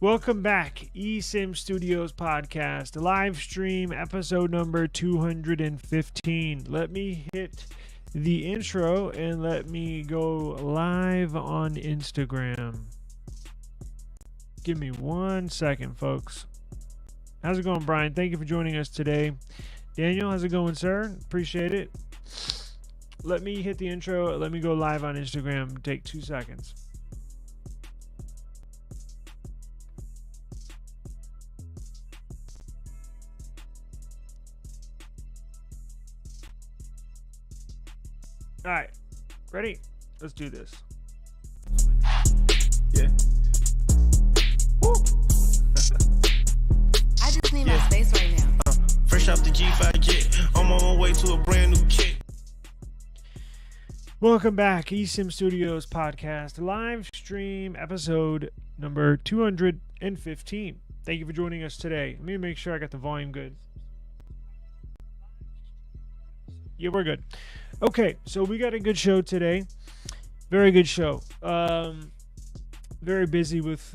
Welcome back, eSIM Studios podcast, live stream episode number 215. Let me hit the intro and let me go live on Instagram. Give me 1 second, folks. How's it going, Brian? Thank you for joining us today. Daniel, how's it going, sir? Appreciate it. Let me hit the intro. Let me go live on Instagram. Take 2 seconds. All right, ready? Let's do this. Yeah. Woo. I just need my space right now. Fresh off the G5 jet, I'm on my way to a brand new kit. Welcome back, eSIM Studios podcast, live stream episode number 215. Thank you for joining us today. Let me make sure I got the volume good. Yeah, we're good. Okay, so we got a good show today. Very good show. Very busy with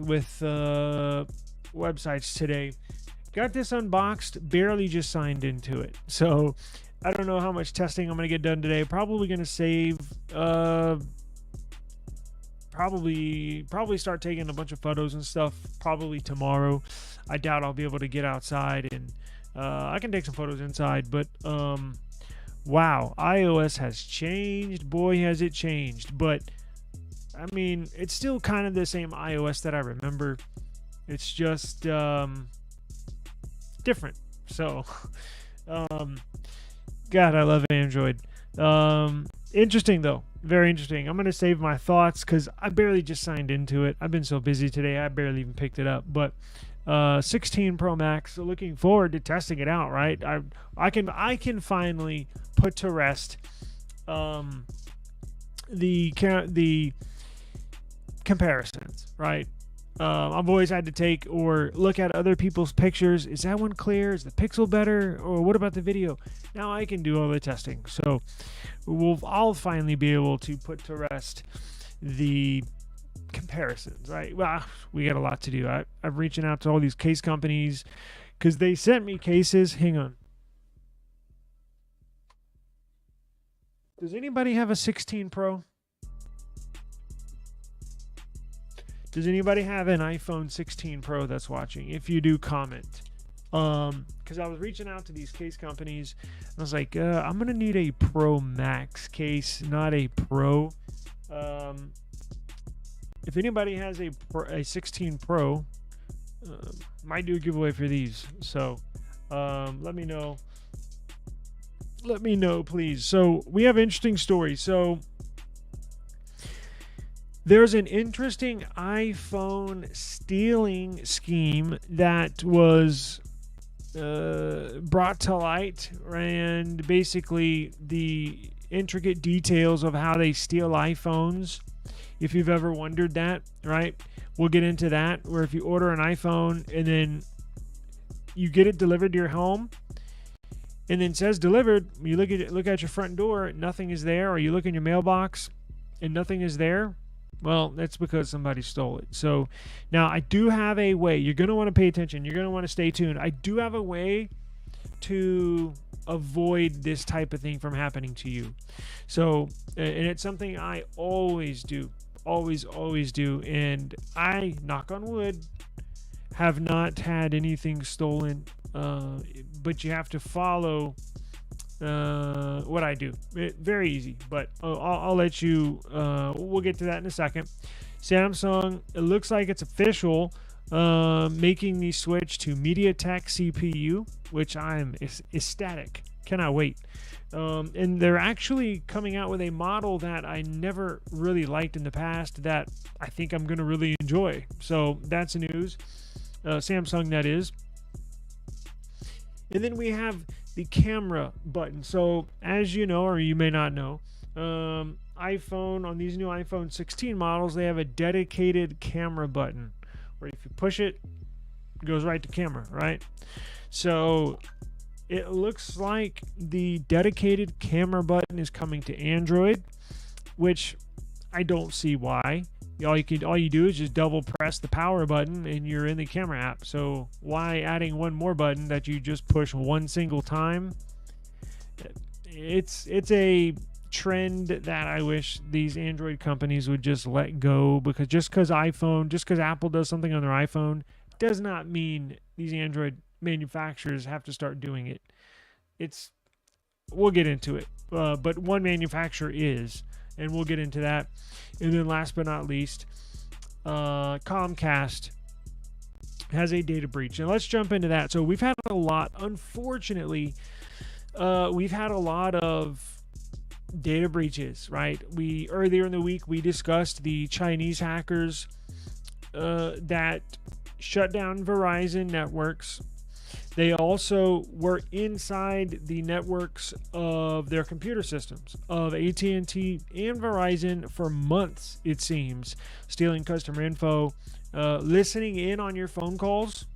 websites today. Got this unboxed, barely just signed into it. So I don't know how much testing I'm going to get done today. Probably going to save, probably start taking a bunch of photos and stuff probably tomorrow. I doubt I'll be able to get outside, and I can take some photos inside, but wow, iOS has changed. Boy, has it changed. But, I mean, it's still kind of the same iOS that I remember. It's just different. So, God, I love Android. Interesting, though. Very interesting. I'm going to save my thoughts because I barely just signed into it. I've been so busy today, I barely even picked it up. But 16 Pro Max, so looking forward to testing it out, right? I can finally put to rest the comparisons, right? I've always had to take or look at other people's pictures. Is that one clear? Is the pixel better? Or what about the video? Now I can do all the testing. So I'll finally be able to put to rest the comparisons, right? Well, we got a lot to do. I'm reaching out to all these case companies because they sent me cases. Hang on. Does anybody have a 16 Pro? Does anybody have an iPhone 16 Pro that's watching? If you do, comment. Because I was reaching out to these case companies, and I was like, I'm gonna need a Pro Max case, not a Pro. If anybody has a 16 Pro, might do a giveaway for these. So let me know. Let me know, please. So we have an interesting story. So there's an interesting iPhone stealing scheme that was brought to light, and basically the intricate details of how they steal iPhones. If you've ever wondered that, right? We'll get into that, where if you order an iPhone and then you get it delivered to your home and then it says delivered, you look at your front door, nothing is there, or you look in your mailbox and nothing is there, well, that's because somebody stole it. So now I do have a way. You're going to want to pay attention. You're going to want to stay tuned. I do have a way to avoid this type of thing from happening to you. So, and it's something I always do. Always do. And I, knock on wood, have not had anything stolen. But you have to follow what I do. Very easy, but I'll let you, we'll get to that in a second. Samsung, it looks like it's official, making the switch to MediaTek CPU, which I'm ecstatic. Cannot wait. And they're actually coming out with a model that I never really liked in the past that I think I'm going to really enjoy. So that's news. Samsung, that is. And then we have the camera button. So as you know, or you may not know, iPhone, on these new iPhone 16 models, they have a dedicated camera button where if you push it, it goes right to camera, right? So it looks like the dedicated camera button is coming to Android, which I don't see why. All you do is just double press the power button and you're in the camera app. So why adding one more button that you just push one single time? It's a trend that I wish these Android companies would just let go, because just because Apple does something on their iPhone does not mean these Android manufacturers have to start doing it. We'll get into it, but one manufacturer is, and we'll get into that. And then last but not least, Comcast has a data breach, and let's jump into that. So we've had a lot, unfortunately, we've had a lot of data breaches, right? Earlier in the week we discussed the Chinese hackers that shut down Verizon networks. They also were inside the networks of their computer systems of AT&T and Verizon for months, it seems, stealing customer info, listening in on your phone calls.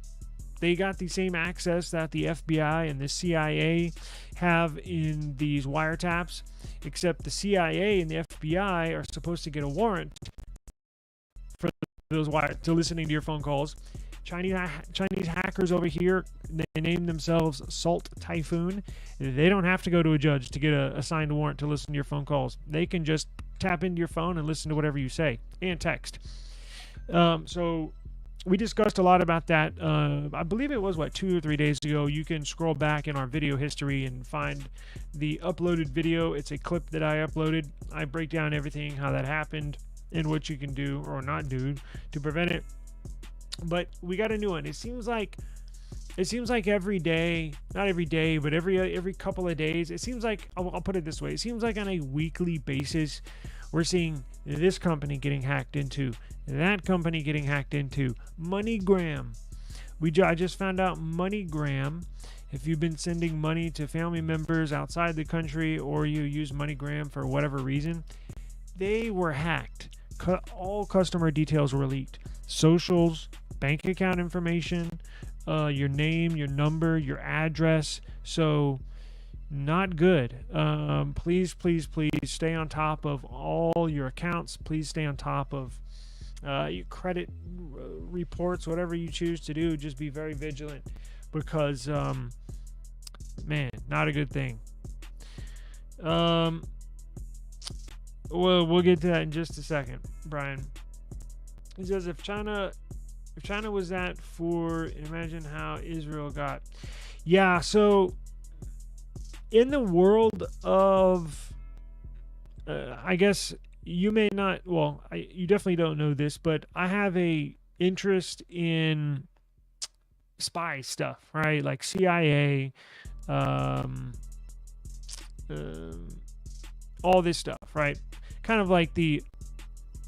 They got the same access that the FBI and the CIA have in these wiretaps, except the CIA and the FBI are supposed to get a warrant for those to listening to your phone calls. Chinese hackers over here, they name themselves Salt Typhoon. They don't have to go to a judge to get a signed warrant to listen to your phone calls. They can just tap into your phone and listen to whatever you say, and text. So we discussed a lot about that. I believe it was 2 or 3 days ago. You can scroll back in our video history and find the uploaded video. It's a clip that I uploaded. I break down everything, how that happened, and what you can do or not do to prevent it. But we got a new one. It seems like every day, not every day, but every couple of days, it seems like, I'll put it this way, it seems like on a weekly basis we're seeing this company getting hacked into, that company getting hacked into. MoneyGram. I just found out MoneyGram, if you've been sending money to family members outside the country, or you use MoneyGram for whatever reason, they were hacked. All customer details were leaked. Socials, bank account information, your name, your number, your address. So not good. Please stay on top of all your accounts. Please stay on top of your credit reports, whatever you choose to do. Just be very vigilant, because man, not a good thing. We'll get to that in just a second, Brian. He says, if China was that for, imagine how Israel got. Yeah, so in the world of, I guess you may not, you definitely don't know this, but I have a interest in spy stuff, right? Like CIA, all this stuff, right? Kind of like in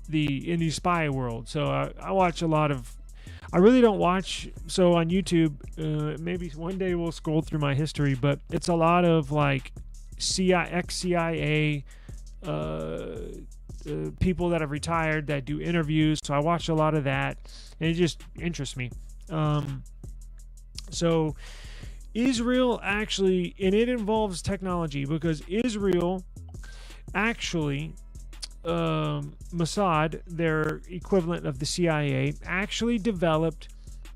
the spy world. So I watch a lot of, I really don't watch, so on YouTube, maybe one day we'll scroll through my history, but it's a lot of like ex-CIA people that have retired that do interviews. So I watch a lot of that, and it just interests me. So Israel actually, and it involves technology, because Israel actually, Mossad, their equivalent of the CIA, actually developed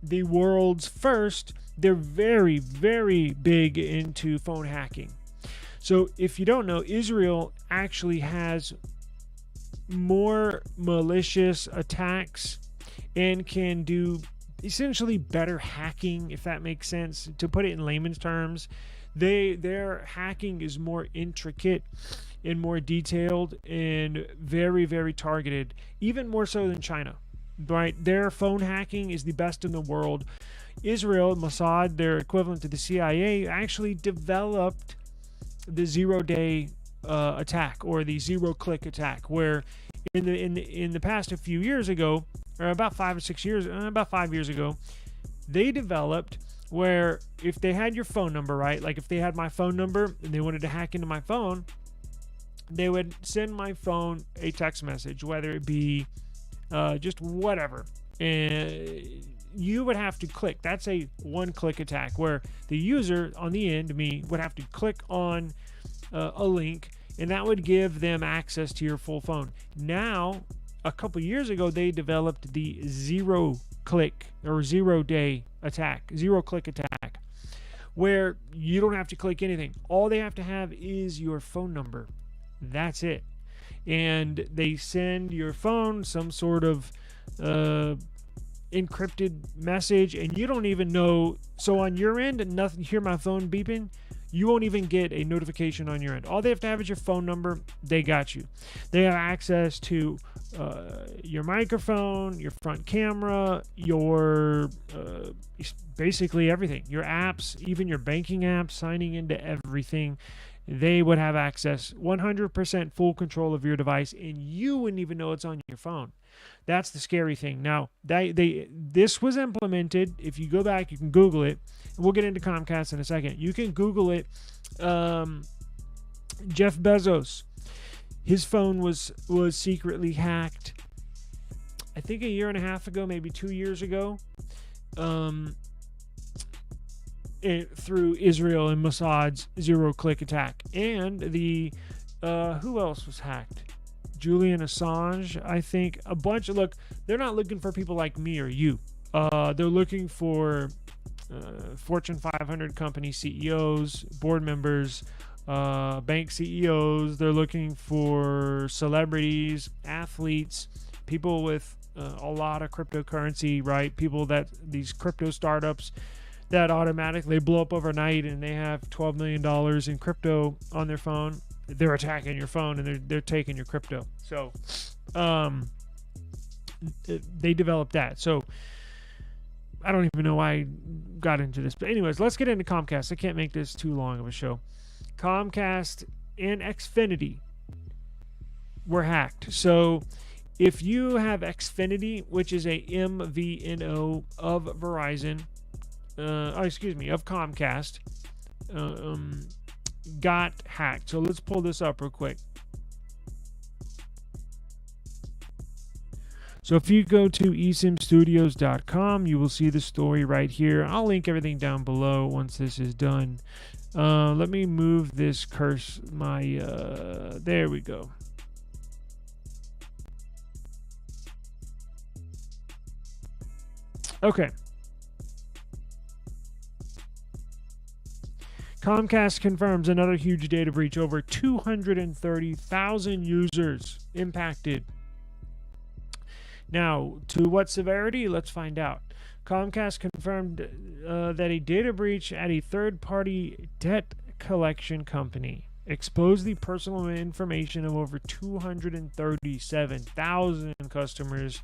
the world's first. They're very, very big into phone hacking. So if you don't know, Israel actually has more malicious attacks and can do essentially better hacking, if that makes sense. To put it in layman's terms, their hacking is more intricate and more detailed and very, very targeted, even more so than China, right? Their phone hacking is the best in the world. Israel, Mossad, their equivalent to the CIA, actually developed the zero-day attack, or the zero-click attack, where in the past, a few years ago, or about 5 years ago, they developed where if they had your phone number, right? Like if they had my phone number and they wanted to hack into my phone, they would send my phone a text message, whether it be just whatever, and you would have to click. That's a one-click attack, where the user on the end, me, would have to click on a link, and that would give them access to your full phone. Now, a couple years ago, they developed the zero-click or zero-day attack, zero-click attack, where you don't have to click anything. All they have to have is your phone number. That's it. And they send your phone some sort of encrypted message, and you don't even know. So on your end, nothing. Hear my phone beeping. You won't even get a notification on your end. All they have to have is your phone number. They got you. They have access to your microphone, your front camera, your basically everything. Your apps, even your banking apps, signing into everything. They would have access, 100% full control of your device, and you wouldn't even know it's on your phone. That's the scary thing. Now, this was implemented. If you go back, you can Google it. We'll get into Comcast in a second. You can Google it. Jeff Bezos, his phone was secretly hacked, I think a year and a half ago, maybe 2 years ago, through Israel and Mossad's zero-click attack. And who else was hacked? Julian Assange, I think. A bunch of, look, they're not looking for people like me or you. They're looking for Fortune 500 company CEOs, board members, bank CEOs. They're looking for celebrities, athletes, people with a lot of cryptocurrency, right? People that these crypto startups that automatically blow up overnight and they have $12 million in crypto on their phone. They're attacking your phone and they're taking your crypto. So they developed that. So I don't even know why I got into this. But anyways, let's get into Comcast. I can't make this too long of a show. Comcast and Xfinity were hacked. So if you have Xfinity, which is a MVNO of Verizon, of Comcast, got hacked. So let's pull this up real quick. So if you go to esimstudios.com, you will see the story right here. I'll link everything down below once this is done. Let me move this there we go. Okay. Comcast confirms another huge data breach. Over 230,000 users impacted. Now, to what severity? Let's find out. Comcast confirmed that a data breach at a third-party debt collection company exposed the personal information of over 237,000 customers.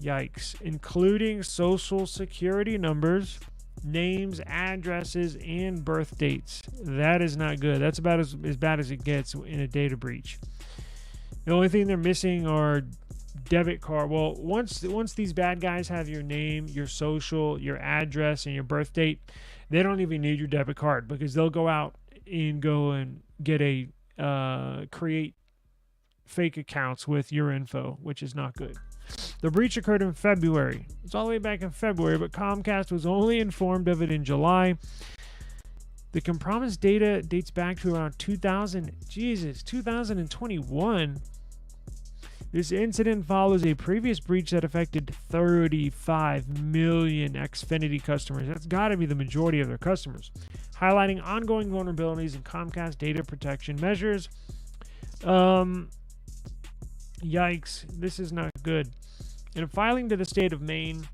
Yikes. Including social security numbers, names, addresses, and birth dates. That is not good. That's about as bad as it gets in a data breach. The only thing they're missing are debit card. Well, once these bad guys have your name, your social, your address, and your birth date, they don't even need your debit card, because they'll go out and get create fake accounts with your info, which is not good. The breach occurred in February. It's all the way back in February, but Comcast was only informed of it in July. The compromised data dates back to around 2021. This incident follows a previous breach that affected 35 million Xfinity customers. That's got to be the majority of their customers, highlighting ongoing vulnerabilities in Comcast data protection measures. Yikes, this is not good. In a filing to the state of Maine,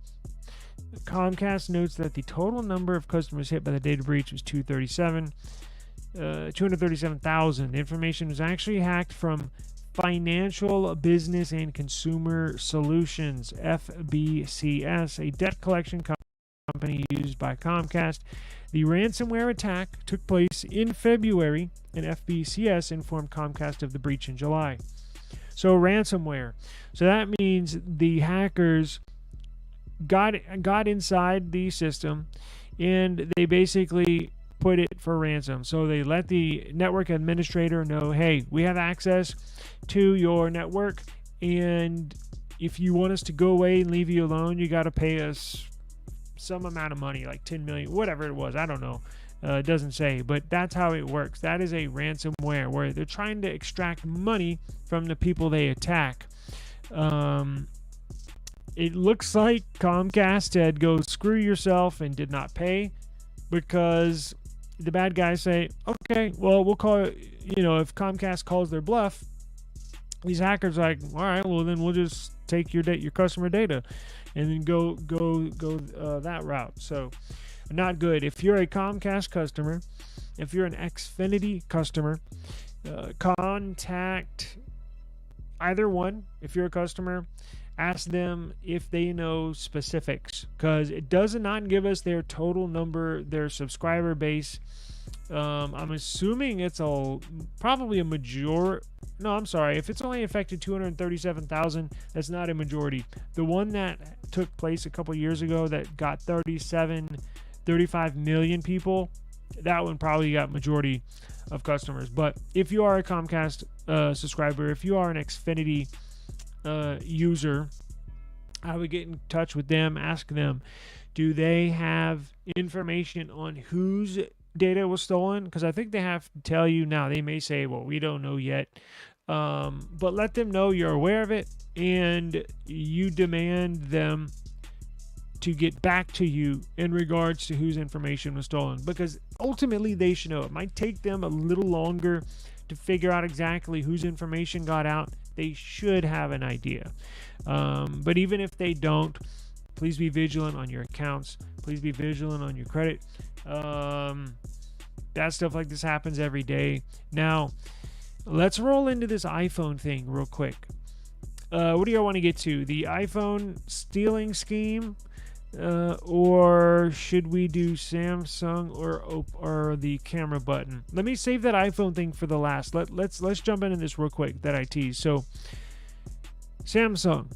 Comcast notes that the total number of customers hit by the data breach was 237,000. The information was actually hacked from Financial Business and Consumer Solutions, FBCS, a debt collection company used by Comcast. The ransomware attack took place in February, and FBCS informed Comcast of the breach in July. So ransomware. So that means the hackers got inside the system, and they basically put it for ransom. So they let the network administrator know, hey, we have access to your network, and if you want us to go away and leave you alone, you got to pay us some amount of money, like 10 million, whatever it was. I don't know. It doesn't say, but that's how it works. That is a ransomware, where they're trying to extract money from the people they attack. It looks like Comcast said, go screw yourself, and did not pay, because the bad guys say, okay, well, we'll call it, if Comcast calls their bluff, these hackers are like, all right, well, then we'll just take your customer data, and then go that route. So not good. If you're a Comcast customer, if you're an Xfinity customer, contact either one. If you're a customer, ask them if they know specifics, because it does not give us their total number, their subscriber base. I'm assuming it's probably a majority. No, I'm sorry. If it's only affected 237,000, that's not a majority. The one that took place a couple years ago that got 35 million people, that one probably got majority of customers. But if you are a Comcast subscriber, if you are an Xfinity user, I would get in touch with them, ask them, do they have information on whose data was stolen? Because I think they have to tell you. Now, they may say, well, we don't know yet, but let them know you're aware of it, and you demand them to get back to you in regards to whose information was stolen, because ultimately they should know. It might take them a little longer to figure out exactly whose information got out. They should have an idea. But even if they don't, please be vigilant on your accounts. Please be vigilant on your credit. That stuff like this happens every day. Now, let's roll into this iPhone thing real quick. What do y'all want to get to? The iPhone stealing scheme? Or should we do Samsung or the camera button? Let me save that iPhone thing for the last. Let's jump into this real quick that I teased. So Samsung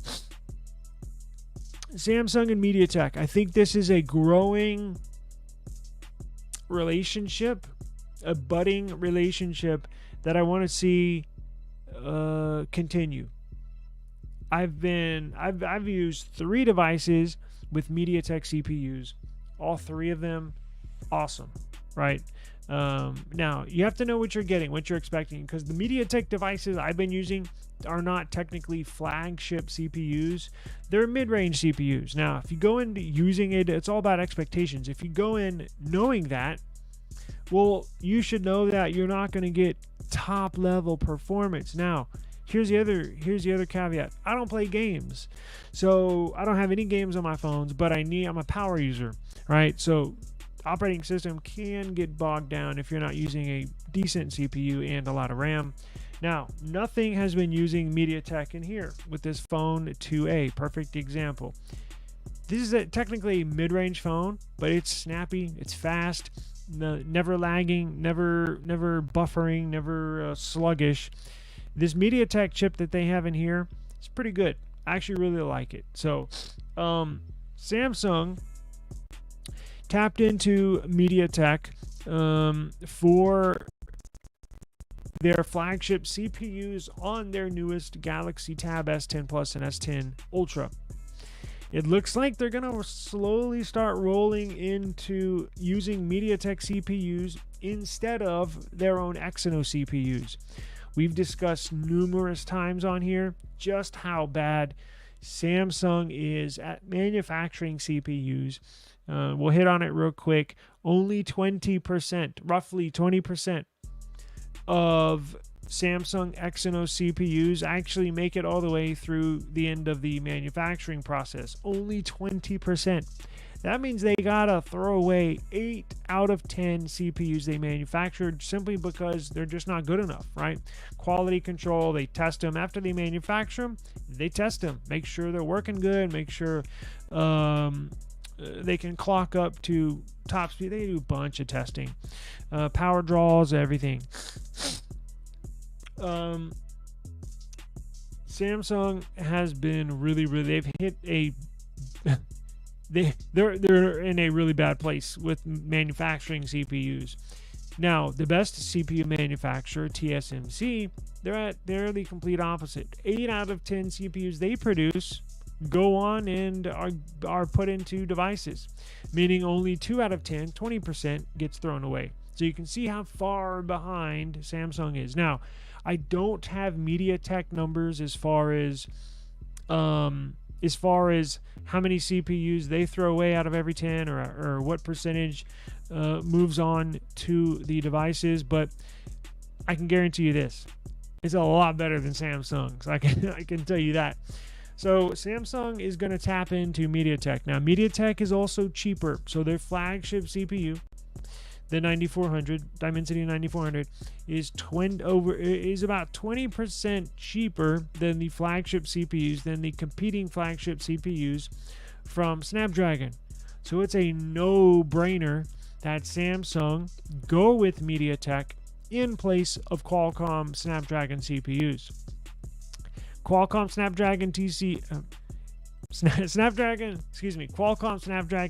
and MediaTek. I think this is a growing relationship, a budding relationship that I want to see continue. I've used 3 devices with MediaTek CPUs, all 3 of them awesome, right? Now, you have to know what you're getting, what you're expecting, because the MediaTek devices I've been using are not technically flagship CPUs. They're mid-range CPUs. Now, if you go into using it, it's all about expectations. If you go in knowing that, well, you should know that you're not going to get top-level performance. Now, here's the other caveat. I don't play games, so I don't have any games on my phones, but I'm a power user, right? So operating system can get bogged down if you're not using a decent CPU and a lot of RAM. Now, nothing has been using MediaTek in here with this phone 2A. Perfect example. This is technically a mid-range phone, but it's snappy, it's fast, never lagging, never buffering, never sluggish. This MediaTek chip that they have in here is pretty good. I actually really like it. So, Samsung tapped into MediaTek for their flagship CPUs on their newest Galaxy Tab S10 Plus and S10 Ultra. It looks like they're going to slowly start rolling into using MediaTek CPUs instead of their own Exynos CPUs. We've discussed numerous times on here just how bad Samsung is at manufacturing CPUs. We'll hit on it real quick. Only 20%, roughly 20% of Samsung Exynos CPUs actually make it all the way through the end of the manufacturing process. Only 20%. That means they gotta throw away 8 out of 10 CPUs they manufactured simply because they're just not good enough, right? Quality control, they test them. After they manufacture them, they test them. Make sure they're working good, make sure they can clock up to top speed. They do a bunch of testing. Power draws, everything. Samsung has been really, they've hit a... They're in a really bad place with manufacturing CPUs. Now, the best CPU manufacturer, TSMC, they're the complete opposite. 8 out of 10 CPUs they produce go on and are put into devices, meaning only 2 out of 10, 20% gets thrown away. So you can see how far behind Samsung is. Now, I don't have MediaTek numbers as far as as far as how many CPUs they throw away out of every 10 or what percentage moves on to the devices. But I can guarantee you this. It's a lot better than Samsung's. I can tell you that. So Samsung is going to tap into MediaTek. Now MediaTek is also cheaper. So their flagship CPU, the 9400, Dimensity 9400, is about 20% cheaper than the flagship CPUs, than the competing flagship CPUs from Snapdragon. So it's a no-brainer that Samsung go with MediaTek in place of Qualcomm Snapdragon CPUs. Qualcomm Snapdragon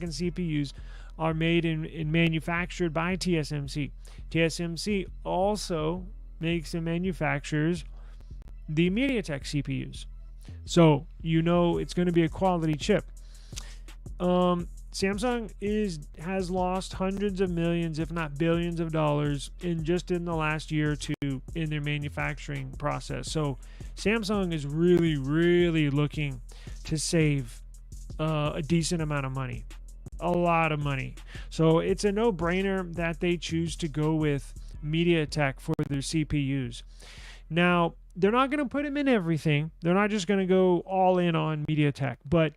CPUs are made and manufactured by TSMC. TSMC also makes and manufactures the MediaTek CPUs. So you know it's going to be a quality chip. Samsung has lost hundreds of millions, if not billions of dollars in the last year or two in their manufacturing process. So Samsung is really, really looking to save a decent amount of money. A lot of money. So it's a no-brainer that they choose to go with MediaTek for their CPUs. Now, they're not going to put them in everything. They're not just going to go all in on MediaTek. But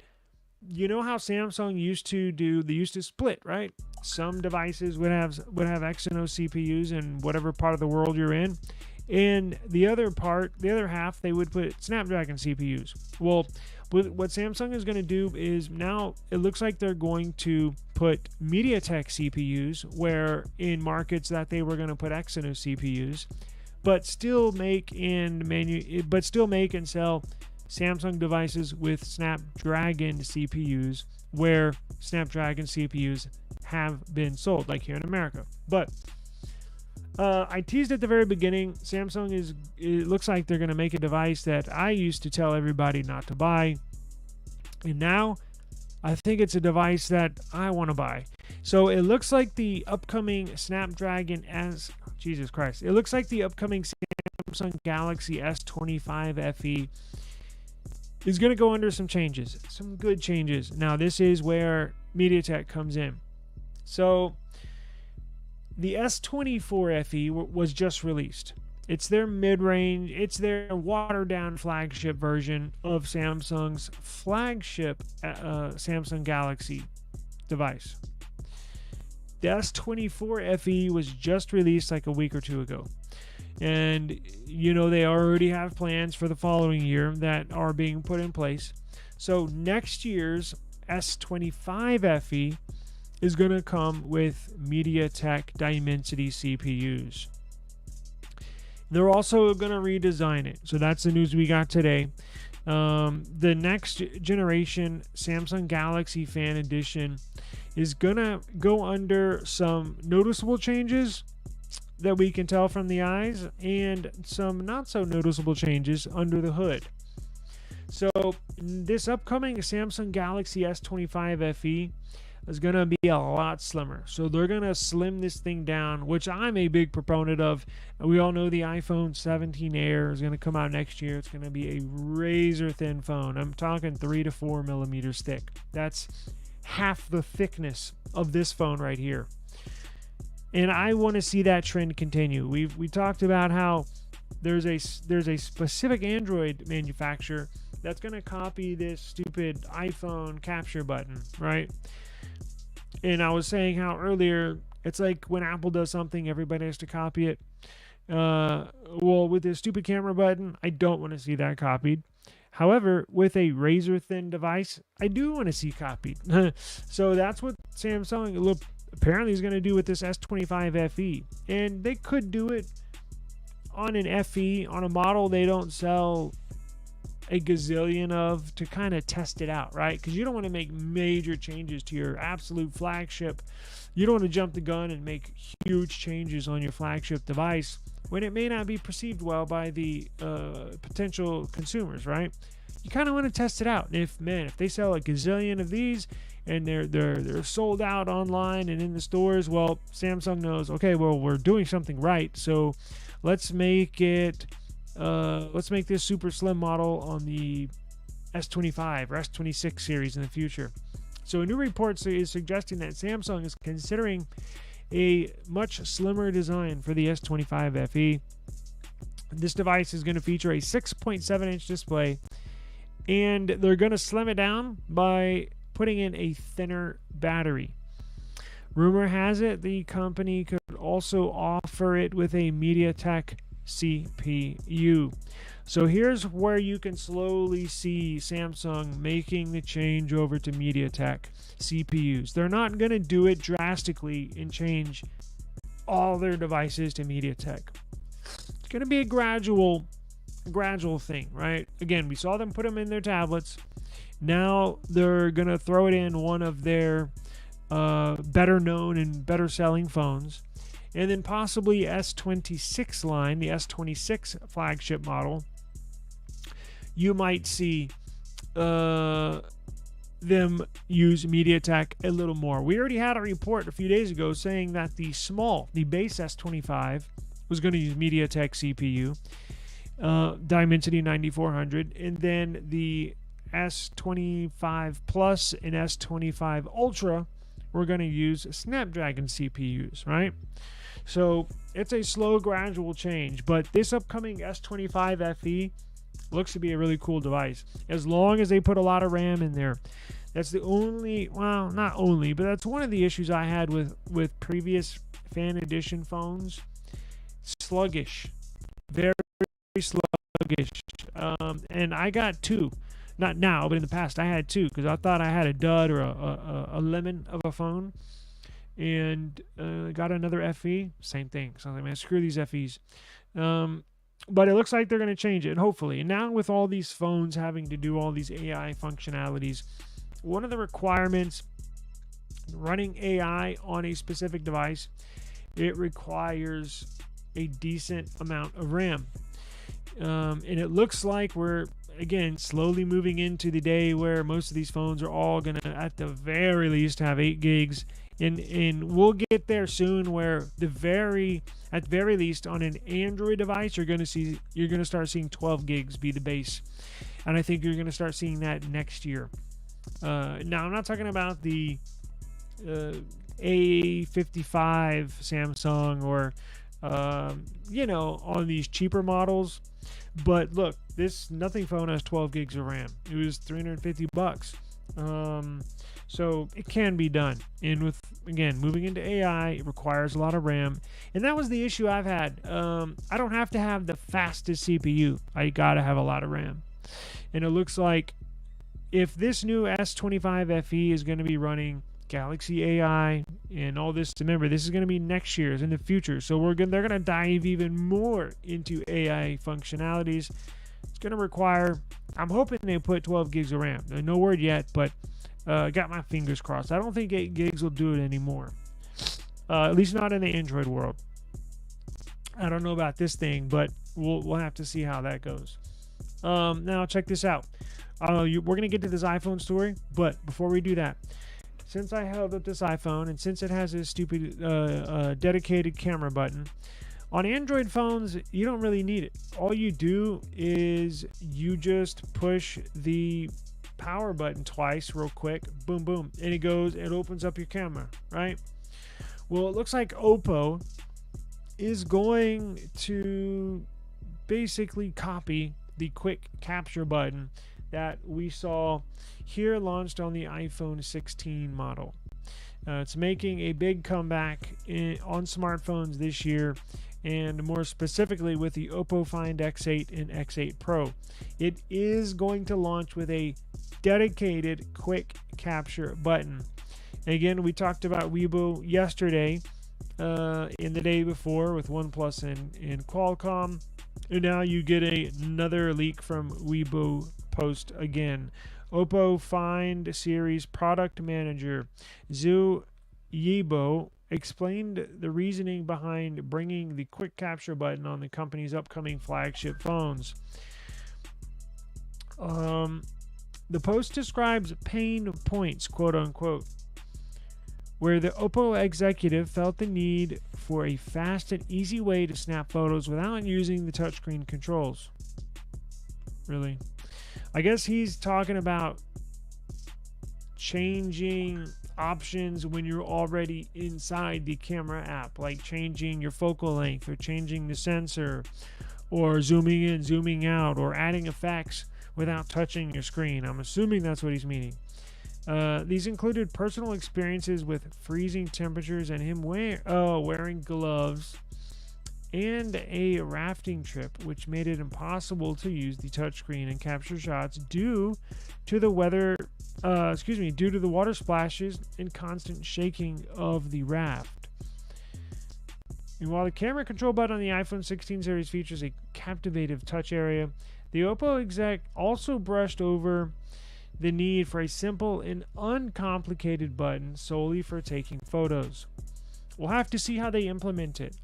you know how Samsung used to do? They used to split, right? Some devices would have Exynos CPUs in whatever part of the world you're in, and the other half, they would put Snapdragon CPUs. Well, what Samsung is going to do is now it looks like they're going to put MediaTek CPUs where in markets that they were going to put Exynos CPUs, but still make and sell Samsung devices with Snapdragon CPUs where Snapdragon CPUs have been sold, like here in America. But I teased at the very beginning, it looks like they're going to make a device that I used to tell everybody not to buy. And now I think it's a device that I want to buy. So it looks like the upcoming It looks like the upcoming Samsung Galaxy S23 FE is going to go under some changes, some good changes. Now, this is where MediaTek comes in. So, the S24 FE was just released. It's their mid-range, it's their watered-down flagship version of Samsung's flagship Samsung Galaxy device. The S24 FE was just released like a week or two ago. And, you know, they already have plans for the following year that are being put in place. So next year's S25 FE is going to come with MediaTek Dimensity CPUs. They're also going to redesign it. So that's the news we got today. The next generation Samsung Galaxy Fan Edition is going to go under some noticeable changes that we can tell from the eyes and some not so noticeable changes under the hood. So this upcoming Samsung Galaxy S25 FE is going to be a lot slimmer. So they're going to slim this thing down, which I'm a big proponent of. We all know the iPhone 17 Air is going to come out next year. It's going to be a razor thin phone. I'm talking 3 to 4 millimeters thick. That's half the thickness of this phone right here. And I want to see that trend continue. We talked about how there's a specific Android manufacturer that's going to copy this stupid iPhone capture button, right? And I was saying how earlier it's like when Apple does something, everybody has to copy it. Well, with this stupid camera button, I don't want to see that copied. However, with a razor thin device, I do want to see copied. So that's what Samsung apparently is going to do with this S25 FE. And they could do it on an FE, on a model they don't sell a gazillion of, to kind of test it out, right? Because you don't want to make major changes to your absolute flagship. You don't want to jump the gun and make huge changes on your flagship device when it may not be perceived well by the potential consumers, right? You kind of want to test it out. And if they sell a gazillion of these and they're sold out online and in the stores, well, Samsung knows, okay, well, we're doing something right, so let's make this super slim model on the S25 or S26 series in the future. So a new report is suggesting that Samsung is considering a much slimmer design for the S25 FE. This device is going to feature a 6.7-inch display, and they're going to slim it down by putting in a thinner battery. Rumor has it the company could also offer it with a MediaTek CPU. So here's where you can slowly see Samsung making the change over to MediaTek CPUs. They're not going to do it drastically and change all their devices to MediaTek. It's going to be a gradual thing, right? Again, we saw them put them in their tablets. Now they're going to throw it in one of their better known and better selling phones. And then possibly S26 line, the S26 flagship model, you might see them use MediaTek a little more. We already had a report a few days ago saying that the base S25 was going to use MediaTek CPU, Dimensity 9400, and then the S25 Plus and S25 Ultra we're going to use Snapdragon CPUs, right? So it's a slow, gradual change, but this upcoming S25 FE looks to be a really cool device, as long as they put a lot of RAM in there. That's the only, well, not only, but that's one of the issues I had with previous Fan Edition phones. Sluggish, very sluggish, and I got two. Not now, but in the past I had two, because I thought I had a dud or a lemon of a phone, and got another FE, same thing. So I was like, man, screw these FEs. But it looks like they're going to change it, hopefully. And now with all these phones having to do all these AI functionalities, one of the requirements running AI on a specific device, it requires a decent amount of RAM. And it looks like we're, again, slowly moving into the day where most of these phones are all going to, at the very least, have 8 gigs. And we'll get there soon where at the very least on an Android device, you're going to start seeing 12 gigs be the base. And I think you're going to start seeing that next year. Now, I'm not talking about the A55 Samsung or, on these cheaper models. But look, this Nothing phone has 12 gigs of RAM. It was $350. So it can be done. And with, again, moving into AI, it requires a lot of RAM. And that was the issue I've had. I don't have to have the fastest CPU. I gotta have a lot of RAM. And it looks like if this new S25 FE is going to be running Galaxy AI and all this, remember, this is going to be next year's in the future. So they're going to dive even more into AI functionalities. It's going to require, I'm hoping they put 12 gigs of RAM. No word yet, but got my fingers crossed. I don't think 8 gigs will do it anymore. At least not in the Android world. I don't know about this thing, but we'll have to see how that goes. Now check this out. We're going to get to this iPhone story, but before we do that, since I held up this iPhone and since it has this stupid dedicated camera button, on Android phones, you don't really need it. All you do is you just push the power button twice real quick, boom, boom, and it opens up your camera, right? Well, it looks like Oppo is going to basically copy the quick capture button that we saw here launched on the iPhone 16 model. It's making a big comeback on smartphones this year, and more specifically with the Oppo Find X8 and X8 Pro. It is going to launch with a dedicated quick capture button. Again, we talked about Weibo yesterday, in the day before with OnePlus and Qualcomm, and now you get another leak from Weibo post again. Oppo Find Series product manager Zhu Yibo explained the reasoning behind bringing the quick capture button on the company's upcoming flagship phones. The post describes pain points, quote unquote, where the Oppo executive felt the need for a fast and easy way to snap photos without using the touchscreen controls. Really? I guess he's talking about changing options when you're already inside the camera app, like changing your focal length or changing the sensor or zooming in, zooming out, or adding effects without touching your screen. I'm assuming that's what he's meaning. These included personal experiences with freezing temperatures and him wearing gloves, and a rafting trip, which made it impossible to use the touchscreen and capture shots due to the due to the water splashes and constant shaking of the raft. And while the camera control button on the iPhone 16 series features a captivative touch area, the Oppo exec also brushed over the need for a simple and uncomplicated button solely for taking photos. We'll have to see how they implement it.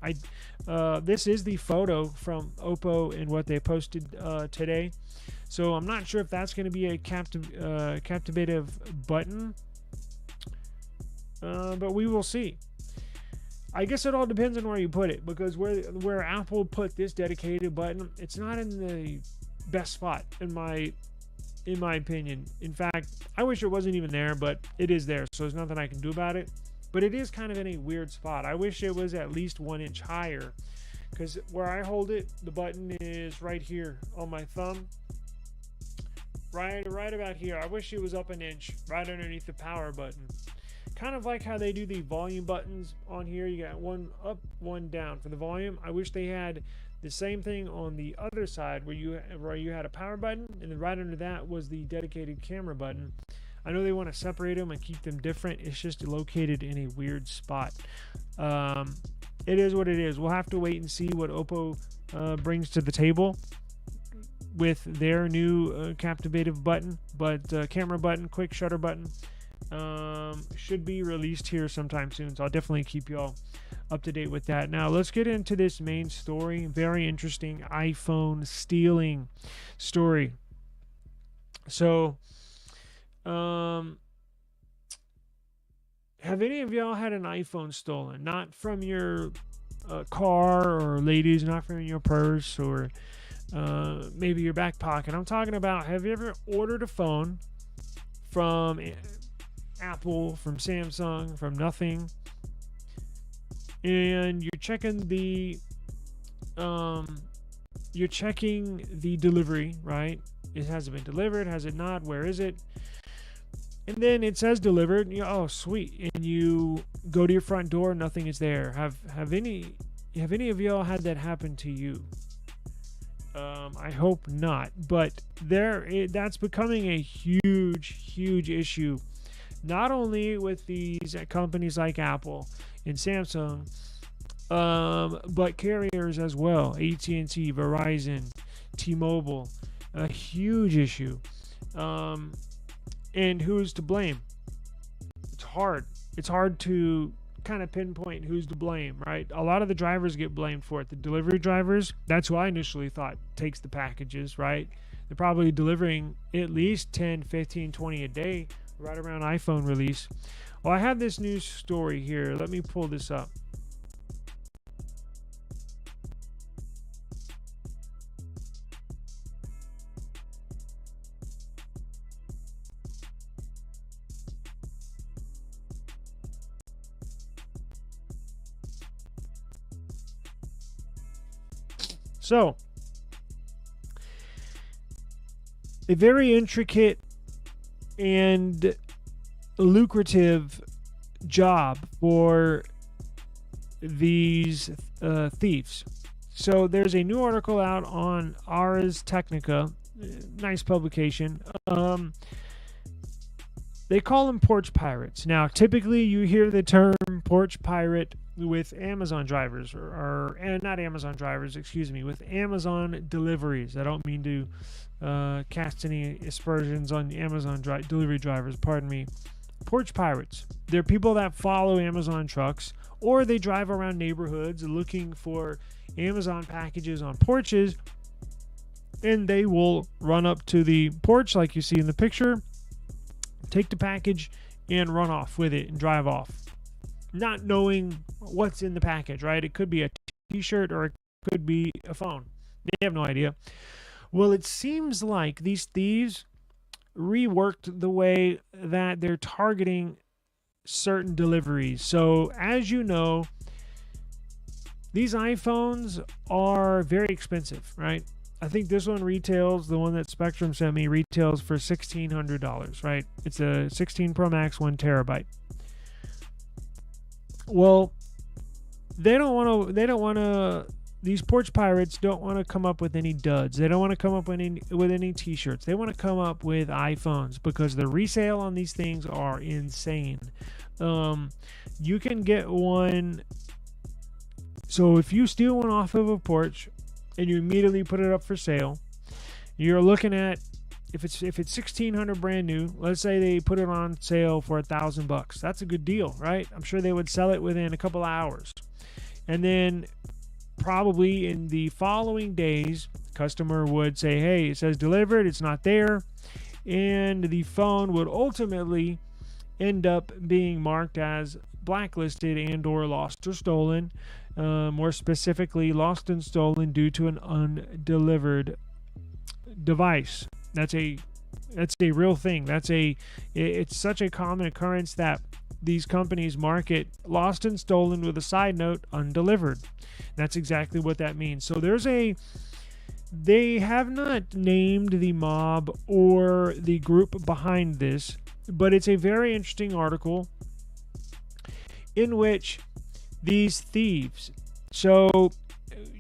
This is the photo from Oppo and what they posted today. So I'm not sure if that's going to be a captivative button, but we will see. I guess it all depends on where you put it, because where Apple put this dedicated button, it's not in the best spot in my opinion. In fact, I wish it wasn't even there, but it is there, so there's nothing I can do about it. But it is kind of in a weird spot. I wish it was at least 1 inch higher, because where I hold it, the button is right here on my thumb. Right about here. I wish it was up 1 inch, right underneath the power button. Kind of like how they do the volume buttons on here. You got one up, one down for the volume. I wish they had the same thing on the other side where you had a power button, and then right under that was the dedicated camera button. I know they want to separate them and keep them different. It's just located in a weird spot. It is what it is. We'll have to wait and see what Oppo brings to the table with their new captivative button, but camera button, quick shutter button, should be released here sometime soon. So I'll definitely keep y'all up to date with that. Now let's get into this main story. Very interesting iPhone stealing story. So have any of y'all had an iPhone stolen? Not from your car, or ladies, not from your purse, or maybe your back pocket. I'm talking about, have you ever ordered a phone from Apple, from Samsung, from nothing, and you're checking the delivery, right? It hasn't been delivered. Has it not? Where is it? And then it says delivered. And oh, sweet. And you go to your front door, nothing is there. Have any of y'all had that happen to you? I hope not. But that's becoming a huge issue. Not only with these companies like Apple and Samsung, but carriers as well. AT&T, Verizon, T-Mobile. A huge issue. And who's to blame? It's hard. It's hard to kind of pinpoint who's to blame, right? A lot of the drivers get blamed for it. The delivery drivers, that's who I initially thought takes the packages, right? They're probably delivering at least 10, 15, 20 a day right around iPhone release. Well, I have this news story here. Let me pull this up. So, a very intricate and lucrative job for these thieves. So there's a new article out on Ars Technica, nice publication. They call them porch pirates. Now, typically you hear the term porch pirate with Amazon drivers, or not Amazon drivers, excuse me, with Amazon deliveries. I don't mean to cast any aspersions on Amazon delivery drivers, pardon me. Porch pirates. They're people that follow Amazon trucks, or they drive around neighborhoods looking for Amazon packages on porches, and they will run up to the porch like you see in the picture, take the package, and run off with it and drive off, not knowing what's in the package, right? It could be a t-shirt or it could be a phone. They have no idea. Well, it seems like these thieves reworked the way that they're targeting certain deliveries. So, as you know, these iPhones are very expensive, right? I think this one retails, the one that Spectrum sent me, retails for $1,600, right? It's a 16 Pro Max, 1 terabyte. Well, these porch pirates don't want to come up with any duds. They don't want to come up with any t-shirts. They want to come up with iPhones because the resale on these things are insane. You can get one. So if you steal one off of a porch and you immediately put it up for sale, you're looking at, if it's $1,600 brand new, let's say they put it on sale for $1,000. That's a good deal, right? I'm sure they would sell it within a couple hours. And then probably in the following days, customer would say, hey, it says delivered, it's not there. And the phone would ultimately end up being marked as blacklisted and or lost or stolen. More specifically, lost and stolen due to an undelivered device. That's a real thing. It's such a common occurrence that these companies market lost and stolen with a side note, undelivered. That's exactly what that means. So they have not named the mob or the group behind this, but it's a very interesting article in which these thieves, so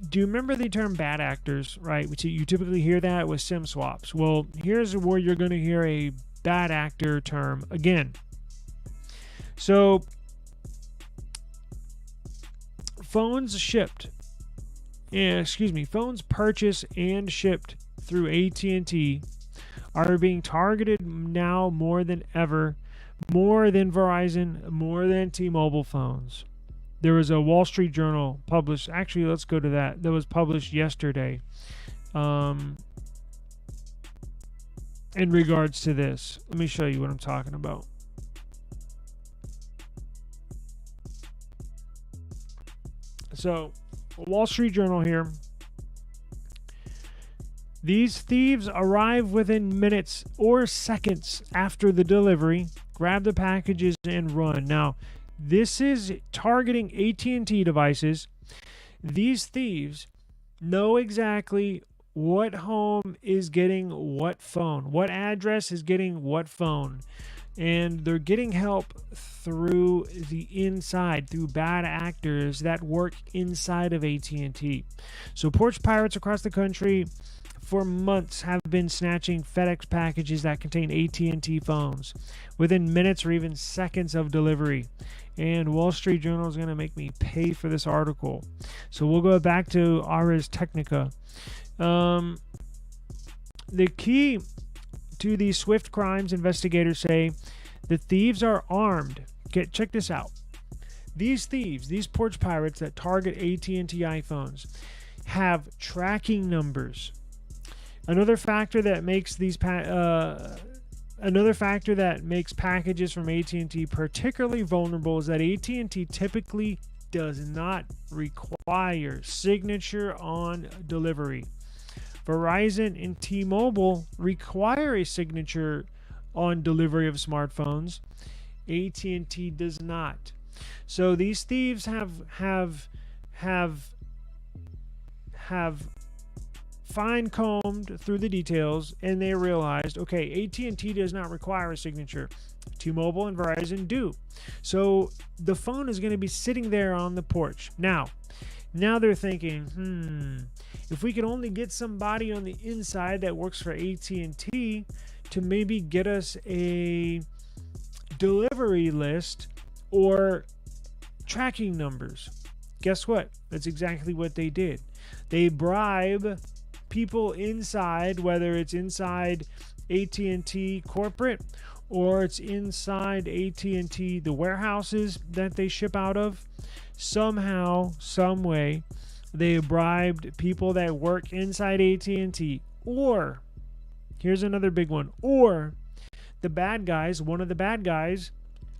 do you remember the term bad actors, right? Which you typically hear that with SIM swaps. Well, here's where you're going to hear a bad actor term again. So phones purchased and shipped through AT&T are being targeted now more than ever, more than Verizon, more than T-Mobile phones. There was a Wall Street Journal published, actually let's go to that was published yesterday in regards to this. Let me show you what I'm talking about. So, Wall Street Journal here. These thieves arrive within minutes or seconds after the delivery, grab the packages, and run. Now, this is targeting AT&T devices. These thieves know exactly what home is getting what phone, what address is getting what phone. And they're getting help through the inside, through bad actors that work inside of AT&T. So porch pirates across the country for months have been snatching FedEx packages that contain AT&T phones within minutes or even seconds of delivery. And Wall Street Journal is going to make me pay for this article. So we'll go back to Ars Technica. The key to these swift crimes, investigators say, the thieves are armed. Check this out. These thieves, these porch pirates that target AT&T iPhones, have tracking numbers. Another factor that makes packages from AT&T particularly vulnerable is that AT&T typically does not require signature on delivery. Verizon and T-Mobile require a signature on delivery of smartphones. AT&T does not. So these thieves have fine-combed through the details, and they realized, okay, AT&T does not require a signature. T-Mobile and Verizon do. So the phone is going to be sitting there on the porch. Now they're thinking, if we could only get somebody on the inside that works for AT&T to maybe get us a delivery list or tracking numbers. Guess what? That's exactly what they did. They bribe people inside, whether it's inside AT&T corporate or it's inside AT&T, the warehouses that they ship out of. Somehow, some way, they bribed people that work inside AT&T. Or, here's another big one, or the bad guys, one of the bad guys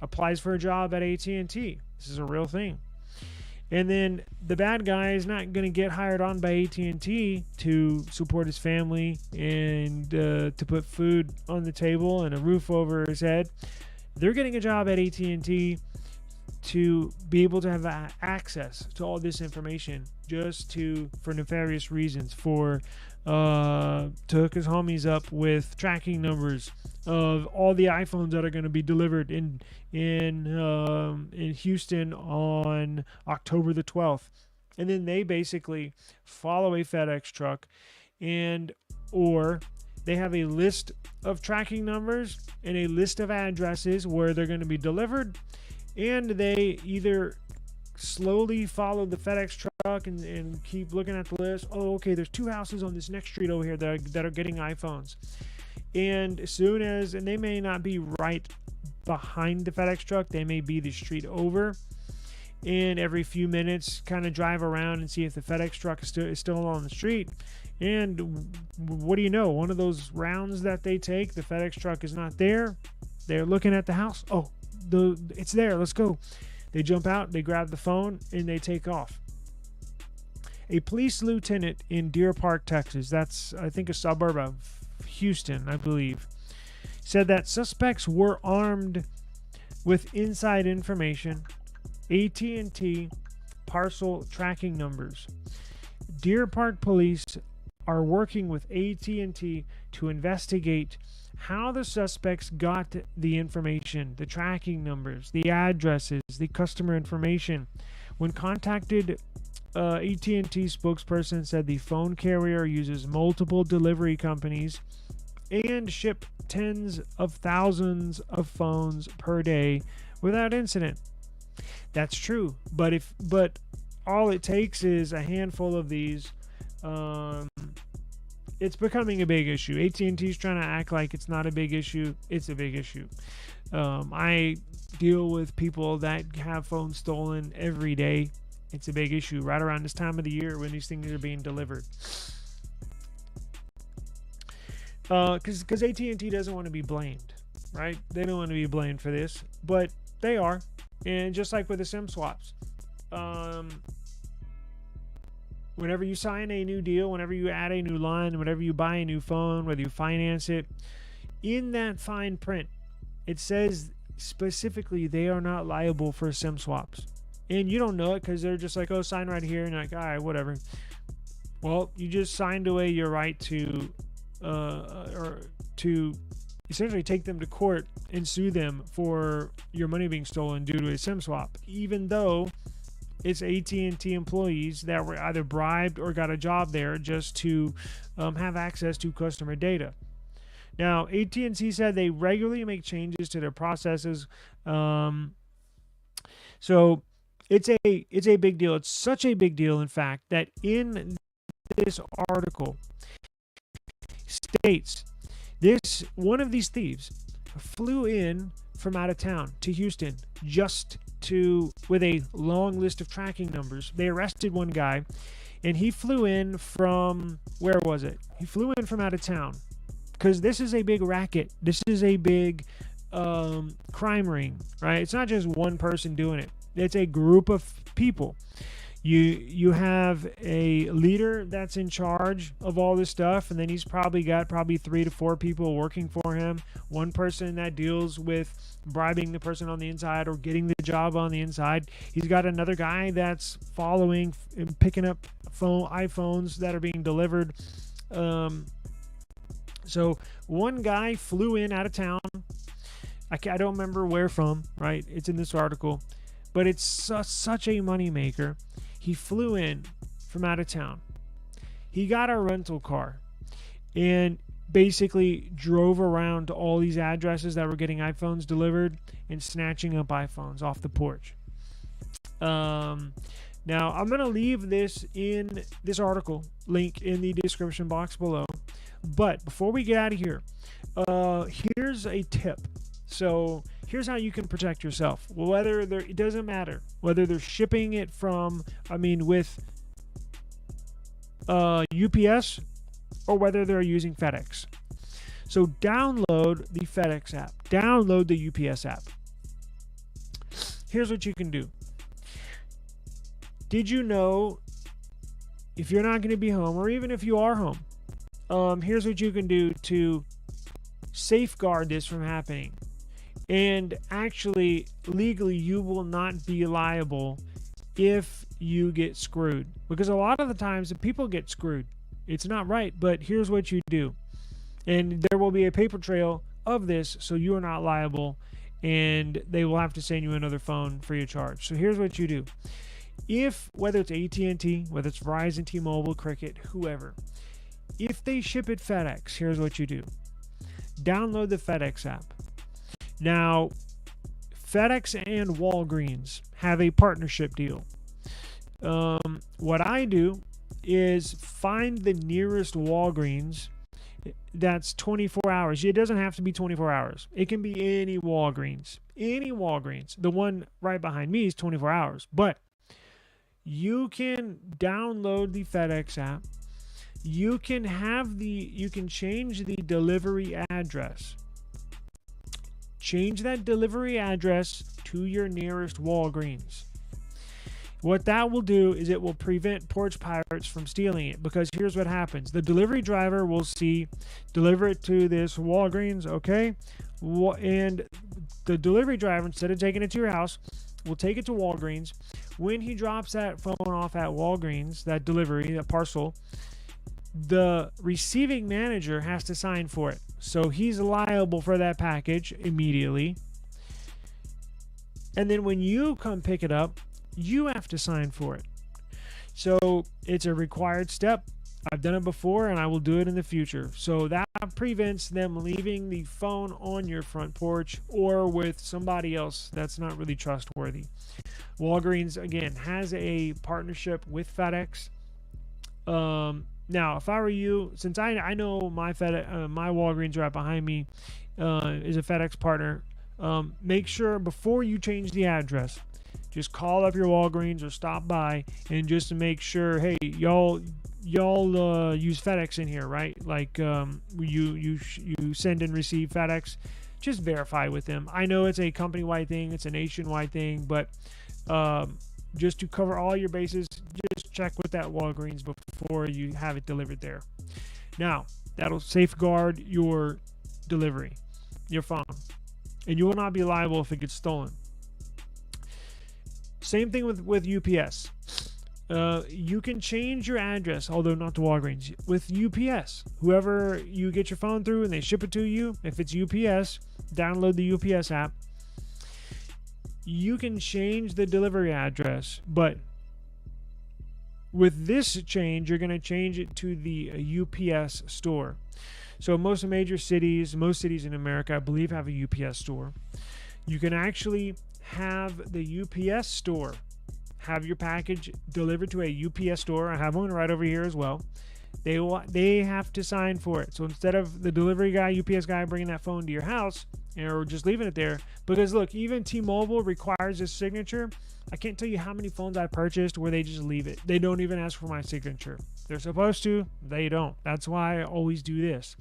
applies for a job at AT&T. This is a real thing. And then the bad guy is not going to get hired on by AT&T to support his family and to put food on the table and a roof over his head. They're getting a job at AT&T to be able to have access to all this information just for nefarious reasons, to hook his homies up with tracking numbers of all the iPhones that are going to be delivered in Houston on October the 12th. And then they basically follow a FedEx truck, or they have a list of tracking numbers and a list of addresses where they're going to be delivered, and they either slowly follow the FedEx truck and keep looking at the list. Oh, okay, there's 2 houses on this next street over here that are getting iPhones. And and they may not be right behind the FedEx truck, they may be the street over. And every few minutes, kind of drive around and see if the FedEx truck is still on the street. And what do you know? One of those rounds that they take, the FedEx truck is not there. They're looking at the house. Oh, it's there. Let's go. They jump out, they grab the phone, and they take off. A police lieutenant in Deer Park, Texas, that's, I think, a suburb of Houston, I believe, said that suspects were armed with inside information, AT&T parcel tracking numbers. Deer Park police are working with AT&T to investigate how the suspects got the information, the tracking numbers, the addresses, the customer information. When contacted, AT&T spokesperson said the phone carrier uses multiple delivery companies and ship tens of thousands of phones per day without incident. That's true, but all it takes is a handful of these. It's becoming a big issue. AT&T's trying to act like it's not a big issue. It's a big issue. I deal with people that have phones stolen every day. It's a big issue right around this time of the year when these things are being delivered. Because AT&T doesn't want to be blamed, right? They don't want to be blamed for this, but they are. And just like with the SIM swaps, whenever you sign a new deal, whenever you add a new line, whenever you buy a new phone, whether you finance it, in that fine print, it says specifically they are not liable for SIM swaps. And you don't know it because they're just like, oh, sign right here. And you're like, all right, whatever. Well, you just signed away your right to essentially take them to court and sue them for your money being stolen due to a SIM swap, even though it's AT&T employees that were either bribed or got a job there just to have access to customer data. Now, AT&T said they regularly make changes to their processes. So it's a big deal. It's such a big deal, in fact, that in this article states one of these thieves flew in from out of town to Houston with a long list of tracking numbers. They arrested one guy, and he flew in from, where was it? He flew in from out of town because this is a big racket. This is a big crime ring, right? It's not just one person doing it. It's a group of people. You have a leader that's in charge of all this stuff, and then he's probably got 3 to 4 people working for him. One person that deals with bribing the person on the inside or getting the job on the inside. He's got another guy that's following and picking up iPhones that are being delivered. So one guy flew in out of town. I don't remember where from, right? It's in this article. But it's such a moneymaker. He flew in from out of town. He got a rental car and basically drove around to all these addresses that were getting iPhones delivered and snatching up iPhones off the porch. Now, I'm going to leave this in this article link in the description box below. But before we get out of here, here's a tip. So here's how you can protect yourself. It doesn't matter whether they're shipping it with UPS or whether they're using FedEx. So download the FedEx app. Download the UPS app. Here's what you can do. Did you know if you're not going to be home, or even if you are home, here's what you can do to safeguard this from happening. And actually, legally, you will not be liable if you get screwed. Because a lot of the times, the people get screwed. It's not right, but here's what you do. And there will be a paper trail of this, so you are not liable, and they will have to send you another phone free of charge. So here's what you do. Whether it's AT&T, whether it's Verizon, T-Mobile, Cricket, whoever, if they ship it FedEx, here's what you do. Download the FedEx app. Now, FedEx and Walgreens have a partnership deal. What I do is find the nearest Walgreens that's 24 hours. It doesn't have to be 24 hours. It can be any Walgreens. Any Walgreens. The one right behind me is 24 hours. But you can download the FedEx app. You can change the delivery address. Change that delivery address to your nearest Walgreens. What that will do is it will prevent porch pirates from stealing it, because here's what happens. The delivery driver will see, deliver it to this Walgreens, okay? And the delivery driver, instead of taking it to your house, will take it to Walgreens. When he drops that phone off at Walgreens, that delivery, that parcel, the receiving manager has to sign for it. So he's liable for that package immediately. And then when you come pick it up, you have to sign for it. So it's a required step. I've done it before, and I will do it in the future. So that prevents them leaving the phone on your front porch or with somebody else that's not really trustworthy. Walgreens, again, has a partnership with FedEx. Now, if I were you, since I know my Walgreens right behind me is a FedEx partner, make sure before you change the address, just call up your Walgreens or stop by and just to make sure, hey, y'all use FedEx in here, right? Like you send and receive FedEx. Just verify with them. I know it's a company-wide thing, it's a nationwide thing, but just to cover all your bases, just check with that Walgreens before you have it delivered there. Now, that'll safeguard your delivery, your phone, and you will not be liable if it gets stolen. Same thing with UPS. You can change your address, although not to Walgreens, with UPS. Whoever you get your phone through and they ship it to you, if it's UPS, download the UPS app. You can change the delivery address, but with this change, you're going to change it to the UPS store. So most major cities, most cities in America, I believe, have a UPS store. You can actually have the UPS store have your package delivered to a UPS store. I have one right over here as well. They have to sign for it. So instead of the delivery guy, UPS guy, bringing that phone to your house or just leaving it there, because look, even T-Mobile requires this signature. I can't tell you how many phones I purchased where they just leave it. They don't even ask for my signature. They're supposed to. They don't. That's why I always do this.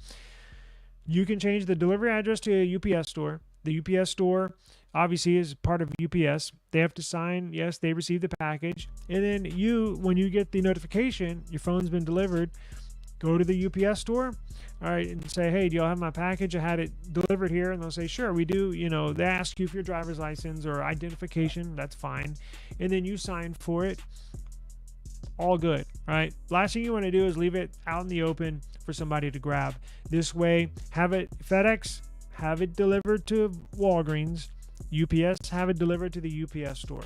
You can change the delivery address to a UPS store. The UPS store obviously is part of UPS. They have to sign, yes, they received the package. And then when you get the notification, your phone's been delivered, go to the UPS store, all right, and say, hey, do y'all have my package? I had it delivered here. And they'll say, sure, we do. They ask you for your driver's license or identification. That's fine. And then you sign for it. All good, right? Last thing you want to do is leave it out in the open for somebody to grab. This way, have it FedEx, have it delivered to Walgreens, UPS, have it delivered to the UPS store.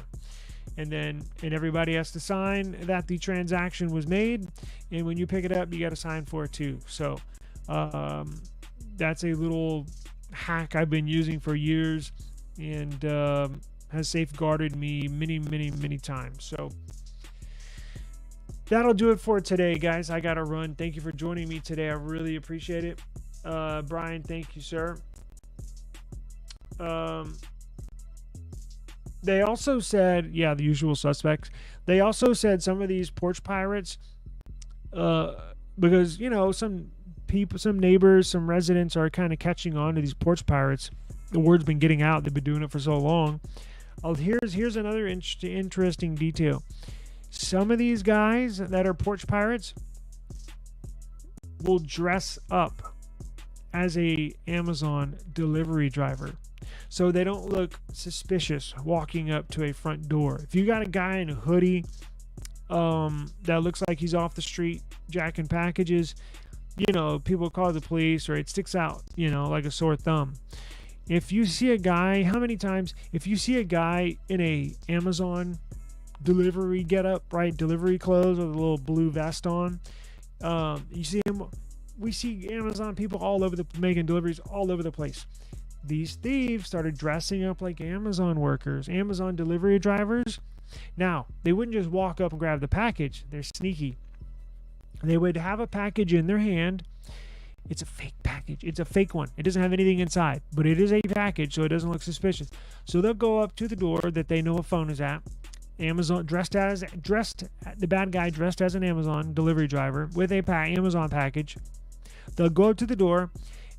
And everybody has to sign that the transaction was made. And when you pick it up, you got to sign for it too. So that's a little hack I've been using for years and has safeguarded me many, many, many times. So that'll do it for today, guys. I got to run. Thank you for joining me today. I really appreciate it. Brian, thank you, sir. They also said, the usual suspects. They also said some of these porch pirates, because, some people, some neighbors, some residents are kind of catching on to these porch pirates. The word's been getting out. They've been doing it for so long. Here's another interesting detail. Some of these guys that are porch pirates will dress up as a Amazon delivery driver, so they don't look suspicious walking up to a front door. If you got a guy in a hoodie that looks like he's off the street jacking packages, you know, people call the police, or it sticks out, you know, like a sore thumb. If you see a guy, how many times, if you see a guy in a Amazon delivery getup, right, delivery clothes with a little blue vest on, you see him. We see Amazon people all over making deliveries all over the place. These thieves started dressing up like Amazon workers, Amazon delivery drivers. Now, they wouldn't just walk up and grab the package. They're sneaky. They would have a package in their hand. It's a fake package. It's a fake one. It doesn't have anything inside, but it is a package, so it doesn't look suspicious. So they'll go up to the door that they know a phone is at. Amazon the bad guy dressed as an Amazon delivery driver with a Amazon package. They'll go up to the door.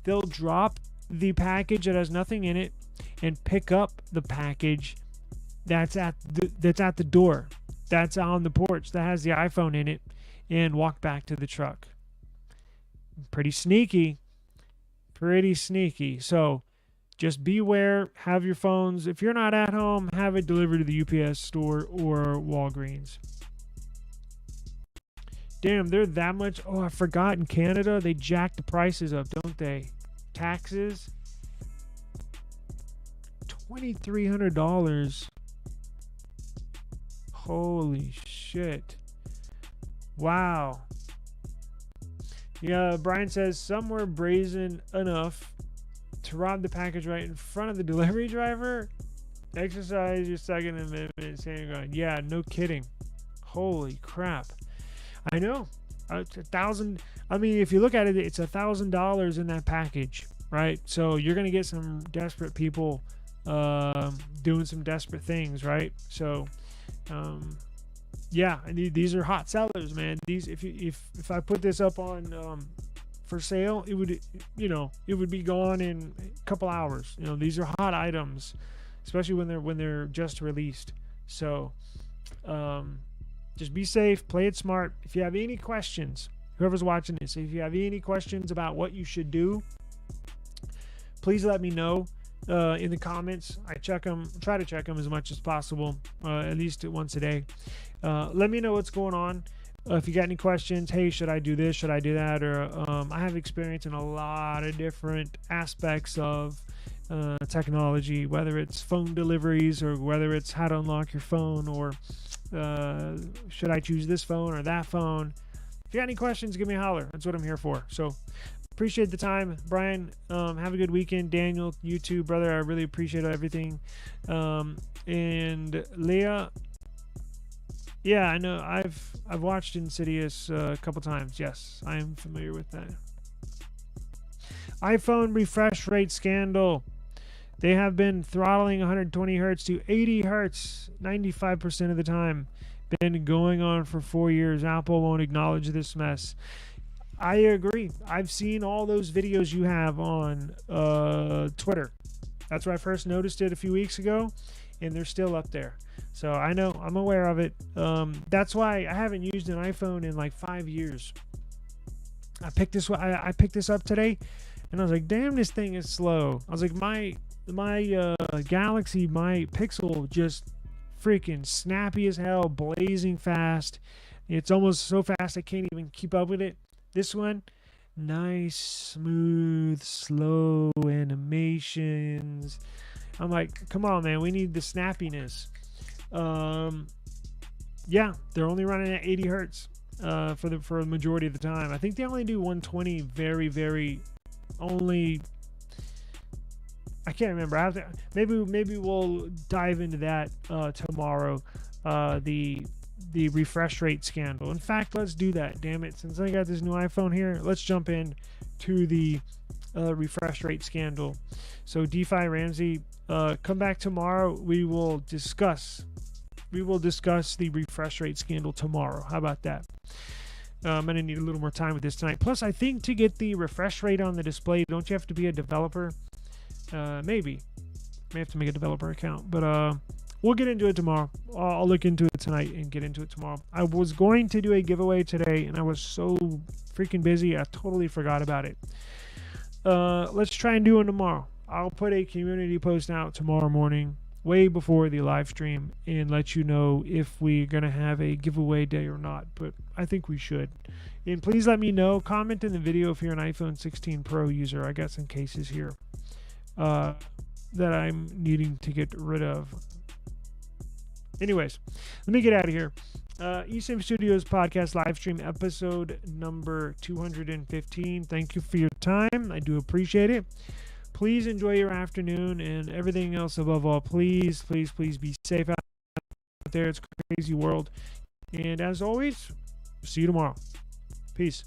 They'll drop the package that has nothing in it and pick up the package that's at the door, that's on the porch, that has the iPhone in it, and walk back to the truck. Pretty sneaky. So just beware. Have your phones. If you're not at home, have it delivered to the UPS store or Walgreens. Damn, they're that much. Oh, I forgot, in Canada, they jack the prices up, don't they? Taxes. $2,300. Holy shit. Wow. Yeah, Brian says, some were brazen enough to rob the package right in front of the delivery driver. Exercise your Second Amendment standing ground. Yeah, no kidding. Holy crap. I know. It's $1,000. I mean, if you look at it, it's $1,000 in that package, right? So you're gonna get some desperate people doing some desperate things, right? So, yeah, these are hot sellers, man. These, if I put this up on for sale, it would be gone in a couple hours. You know, these are hot items, especially when they're just released. So, just be safe, play it smart. If you have any questions, whoever's watching this, if you have any questions about what you should do, please let me know in the comments. I check them, try to check them as much as possible, at least once a day. Let me know what's going on. If you got any questions, hey, should I do this? Should I do that? Or I have experience in a lot of different aspects of technology, whether it's phone deliveries or whether it's how to unlock your phone, or should I choose this phone or that phone. If you got any questions, give me a holler. That's what I'm here for. So appreciate the time, Brian. Have a good weekend. Daniel, you too, brother. I really appreciate everything. And Leah, yeah, I know I've watched Insidious a couple times. Yes, I am familiar with that. iPhone refresh rate scandal. They have been throttling 120 hertz to 80 hertz 95% of the time. Been going on for 4 years. Apple won't acknowledge this mess. I agree. I've seen all those videos you have on Twitter. That's where I first noticed it a few weeks ago, and they're still up there. So I know, I'm aware of it. That's why I haven't used an iPhone in like 5 years. I picked this up today, and I was like, damn, this thing is slow. I was like, my Galaxy, my Pixel, just freaking snappy as hell, blazing fast. It's almost so fast I can't even keep up with it. This one, nice, smooth, slow animations. I'm like, come on, man, we need the snappiness. Yeah, they're only running at 80 hertz for a majority of the time. I think they only do 120 very, very only. I can't remember. Maybe we'll dive into that tomorrow. The refresh rate scandal. In fact, let's do that. Damn it! Since I got this new iPhone here, let's jump in to the refresh rate scandal. So DeFi Ramsey, come back tomorrow. We will discuss the refresh rate scandal tomorrow. How about that? I'm gonna need a little more time with this tonight. Plus, I think to get the refresh rate on the display, don't you have to be a developer? Maybe. May have to make a developer account, but we'll get into it tomorrow. I'll look into it tonight and get into it tomorrow. I was going to do a giveaway today, and I was so freaking busy, I totally forgot about it. Let's try and do one tomorrow. I'll put a community post out tomorrow morning, way before the live stream, and let you know if we're going to have a giveaway day or not. But I think we should. And please let me know. Comment in the video if you're an iPhone 16 Pro user. I got some cases here that I'm needing to get rid of. Anyways, let me get out of here. eSIM Studios podcast live stream episode number 215. Thank you for your time. I do appreciate it. Please enjoy your afternoon and everything else above all. Please, please, please be safe out there. It's a crazy world. And as always, see you tomorrow. Peace.